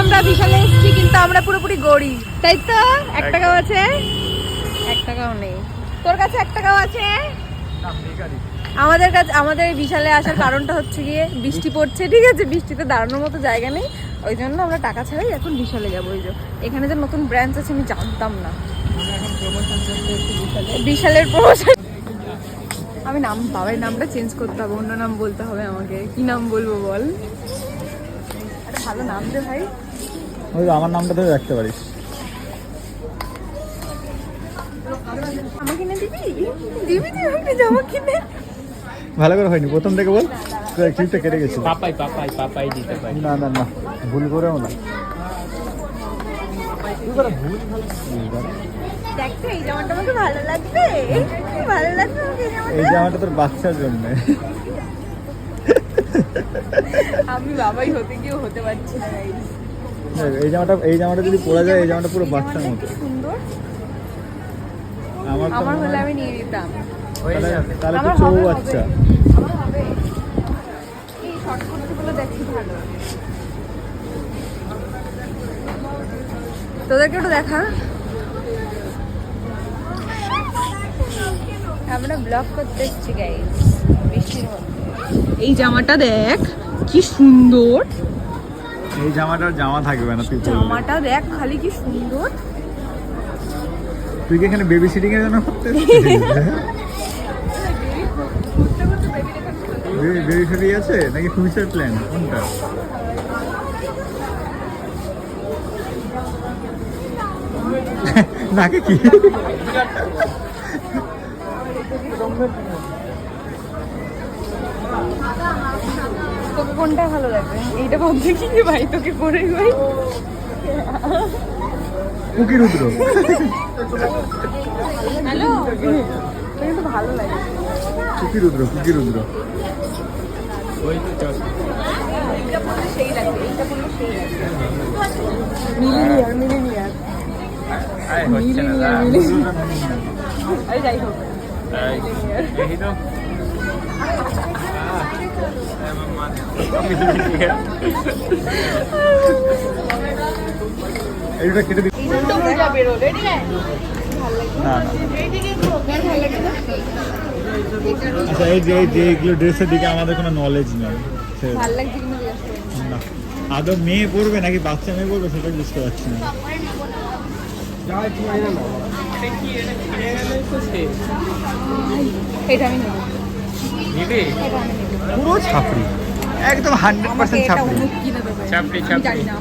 আমরা বিশালে এসেছি কিন্তু আমরা পুরোপুরি গরিব, তাই তো? 1 টাকাও আছে? 1 টাকাও নেই। তোর কাছে 1 টাকাও আছে? আমাদের কাছে, আমাদের বিশালে আসার কারণটা হচ্ছে গিয়ে বৃষ্টি পড়ছে, ঠিক আছে? বৃষ্টিতে দাঁড়ানোর মতো জায়গা নেই, ওই জন্য আমরা টাকা ছাড়াই এখন বিশালে যাবো। ওই যে এখানে যে নতুন ব্রাঞ্চ আছে আমি জানতাম না। বিশালের প্রমোশন। আমি নাম, বাবার নামটা চেঞ্জ করতে হবে, অন্য নাম বলতে হবে আমাকে। কি নাম বলবো বল? একটা ভালো নাম দে ভাই। ওই আমার নামটা ধরে রাখতে পারিস। জামা কিনে দিবি? দিবি তুই আমাকে জামা কিনে? ভালো করে হয়নি, প্রথম থেকে বল। ক্লিপটা কেটে গেছে। পাপাই পাপাই পাপাই দিতে পারি। না না না, ভুল করেও না। দেখ তো এই জামাটা আমাকে ভালো লাগবে, ভালো লাগবে আমাকে এই জামাটা। এই জামাটা তোর বাচ্চার জন্য। আমি বাবাই হতে গিয়েও হতে পারছি না guys। এই জামাটা যদি পরা যায়, এই জামাটা পুরো বাচ্চার মতো। কি সুন্দর। আমার তো আমার মনে হলে হয়- আমি নিয়ে নিতাম। তাহলে তো আমার চৌ হবে, বাচ্চা। আমার হবে। এই শর্ট কুর্তিগুলো দেখি ভালো। তোদেরকে একটু দেখা। আমরা ব্লগ করতে এসেছি গাইস বৃষ্টির মধ্যে। এই জামাটা দেখ কি সুন্দর, এই জামাটার জামা থাকবে না তুই পরলে। জামাটা দেখ খালি কি সুন্দর। তুই কি এখানে বেবি সিটিং এর জন্য করতে বেবি ফেবি আছে নাকি ফিউচার প্ল্যান কোনটা? নাকি কি তোকে কোনটা ভালো লাগবে? এইটা ভাবছি কি ভাই তোকে করে ভাই। কুকি রুদ্র। হ্যালো, কিন্তু ভালো লাগে। কুকি রুদ্র, কুকি রুদ্র। ওই তো চল। এইটা পরলে সেই লাগবে, এইটা পরলে সেই লাগবে। Millionaire, millionaire. আরে হচ্ছে না দা। আরে যাই হোক। তাই এই তো এইটা কেটে দিই। এইটা বেরো, রেডি না? না না, আচ্ছা এই যে এইগুলো ড্রেসের দিকে আমাদের কোনো নলেজ নেই। ভালো লাগছে কিনা জিজ্ঞাসা করো। না, আদৌ মেয়ে পড়বে নাকি বাচ্চা মেয়ে পড়বে সেটা বুঝতে পারছি না। এটা আমি নেব, নিবি? এটা আমি নেব। পুরো ছাপড়ি, একদম 100% আমাকে এটা ছাপড়ি। অনুপ কিনে দেবে। ছাপড়ি, আমি ছাপড়ি। জানি না,